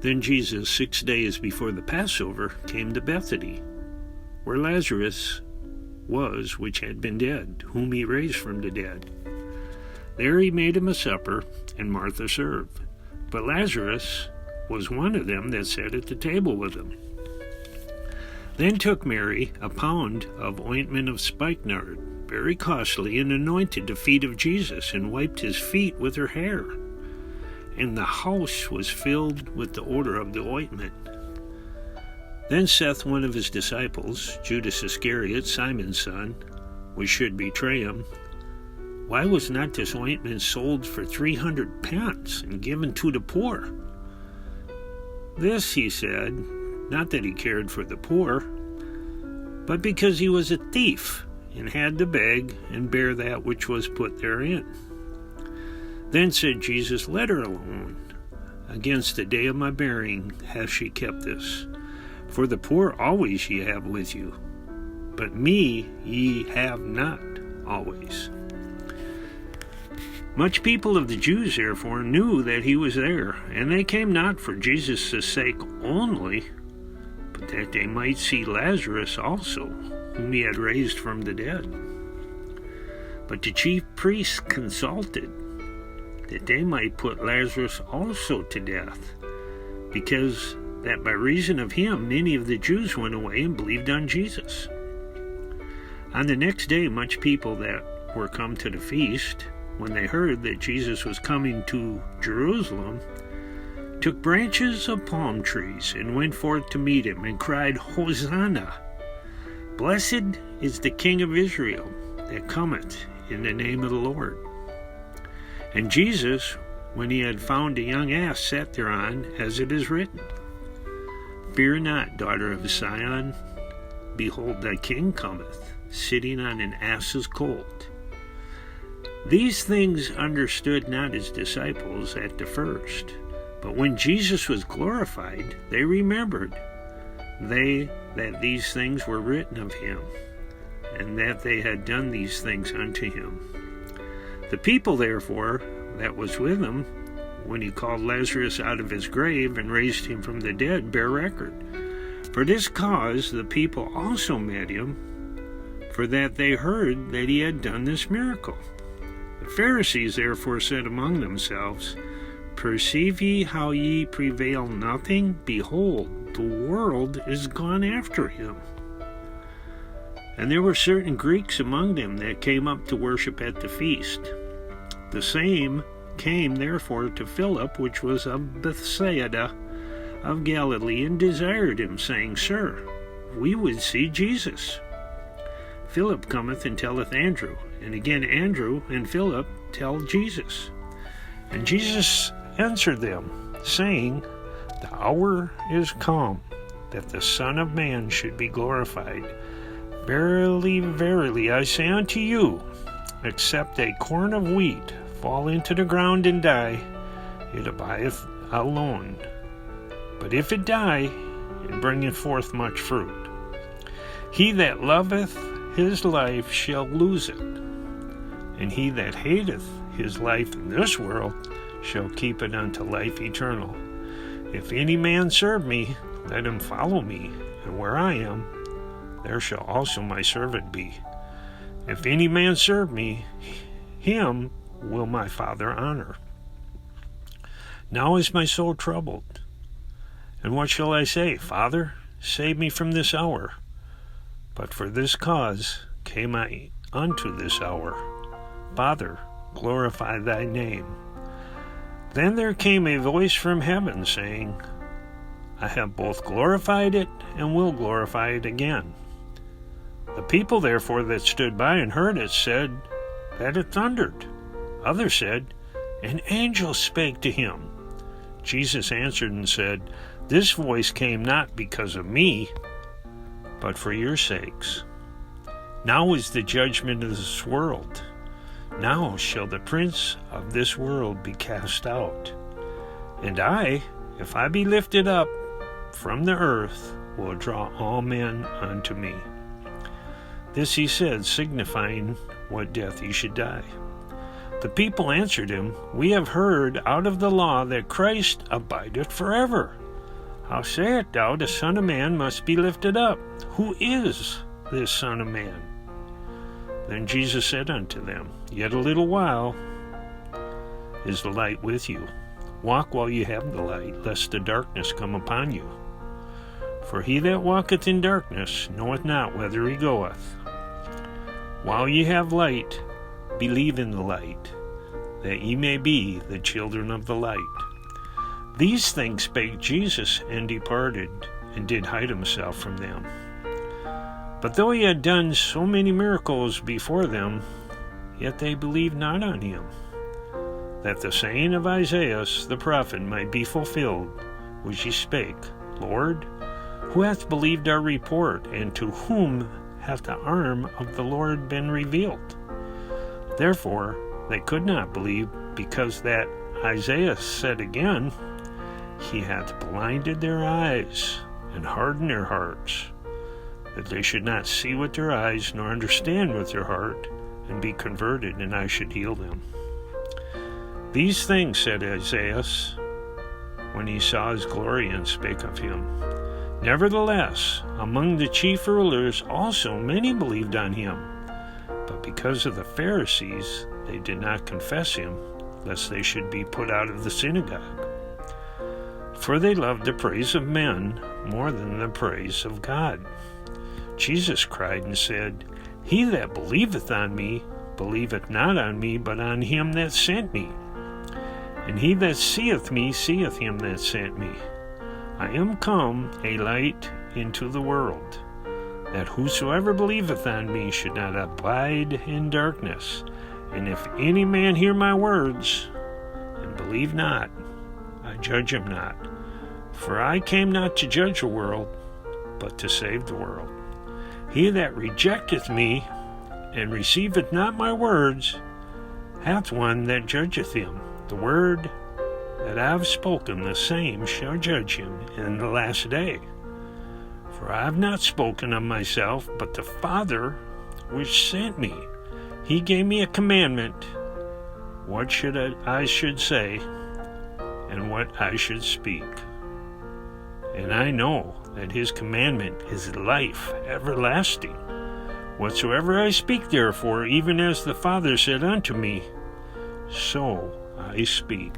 Then Jesus, 6 days before the Passover, came to Bethany, where Lazarus was, which had been dead, whom he raised from the dead. There he made him a supper, and Martha served. But Lazarus was one of them that sat at the table with him. Then took Mary a pound of ointment of spikenard, very costly, and anointed the feet of Jesus, and wiped his feet with her hair. And the house was filled with the odor of the ointment. Then saith one of his disciples, Judas Iscariot, Simon's son, which should betray him, Why was not this ointment sold for 300 pence and given to the poor? This he said, not that he cared for the poor, but because he was a thief, and had to beg and bear that which was put therein. Then said Jesus, Let her alone. Against the day of my burying hath she kept this. For the poor always ye have with you, but me ye have not always. Much people of the Jews therefore knew that he was there, and they came not for Jesus' sake only, but that they might see Lazarus also, whom he had raised from the dead. But the chief priests consulted that they might put Lazarus also to death, because that by reason of him many of the Jews went away and believed on Jesus. On the next day much people that were come to the feast, when they heard that Jesus was coming to Jerusalem, took branches of palm trees and went forth to meet him, and cried, Hosanna! Blessed is the King of Israel that cometh in the name of the Lord. And Jesus, when he had found a young ass, sat thereon, as it is written, Fear not, daughter of Sion, behold, thy king cometh, sitting on an ass's colt. These things understood not his disciples at the first, but when Jesus was glorified, they remembered that these things were written of him, and that they had done these things unto him. The people, therefore, that was with him, when he called Lazarus out of his grave and raised him from the dead, bear record. For this cause the people also met him, for that they heard that he had done this miracle. The Pharisees therefore said among themselves, Perceive ye how ye prevail nothing? Behold, the world is gone after him. And there were certain Greeks among them that came up to worship at the feast. The same came therefore to Philip, which was of Bethsaida of Galilee, and desired him, saying, Sir, we would see Jesus. Philip cometh and telleth Andrew, and again Andrew and Philip tell Jesus. And Jesus answered them, saying, The hour is come that the Son of Man should be glorified. Verily, verily, I say unto you, except a corn of wheat fall into the ground and die, it abideth alone. But if it die, it bringeth forth much fruit. He that loveth his life shall lose it, and he that hateth his life in this world shall keep it unto life eternal. If any man serve me, let him follow me, and where I am, there shall also my servant be. If any man serve me, him will my Father honor. Now is my soul troubled. And what shall I say? Father, save me from this hour. But for this cause came I unto this hour. Father, glorify thy name. Then there came a voice from heaven, saying, I have both glorified it and will glorify it again. The people therefore that stood by and heard it said, That it thundered. Others said, An angel spake to him. Jesus answered and said, This voice came not because of me, but for your sakes. Now is the judgment of this world. Now shall the prince of this world be cast out. And I, if I be lifted up from the earth, will draw all men unto me. This he said, signifying what death he should die. The people answered him, We have heard out of the law that Christ abideth forever. How sayest thou, the Son of Man must be lifted up? Who is this Son of Man? Then Jesus said unto them, Yet a little while is the light with you. Walk while you have the light, lest the darkness come upon you. For he that walketh in darkness knoweth not whither he goeth. While ye have light, believe in the light, that ye may be the children of the light. These things spake Jesus, and departed, and did hide himself from them. But though he had done so many miracles before them, yet they believed not on him, that the saying of Isaiah the prophet might be fulfilled, which he spake, Lord, who hath believed our report, and to whom hath the arm of the Lord been revealed? Therefore they could not believe, because that Isaiah said again, He hath blinded their eyes, and hardened their hearts, that they should not see with their eyes, nor understand with their heart, and be converted, and I should heal them. These things said Isaiah, when he saw his glory, and spake of him. Nevertheless, among the chief rulers also many believed on him, but because of the Pharisees they did not confess him, lest they should be put out of the synagogue. For they loved the praise of men more than the praise of God. Jesus cried and said, He that believeth on me, believeth not on me, but on him that sent me. And he that seeth me, seeth him that sent me. I am come a light into the world, that whosoever believeth on me should not abide in darkness. And if any man hear my words, and believe not, I judge him not. For I came not to judge the world, but to save the world. He that rejecteth me, and receiveth not my words, hath one that judgeth him. The word that I have spoken, the same shall judge him in the last day. For I have not spoken of myself, but the Father which sent me. He gave me a commandment, what I should say, and what I should speak. And I know that his commandment is life everlasting. Whatsoever I speak therefore, even as the Father said unto me, so I speak.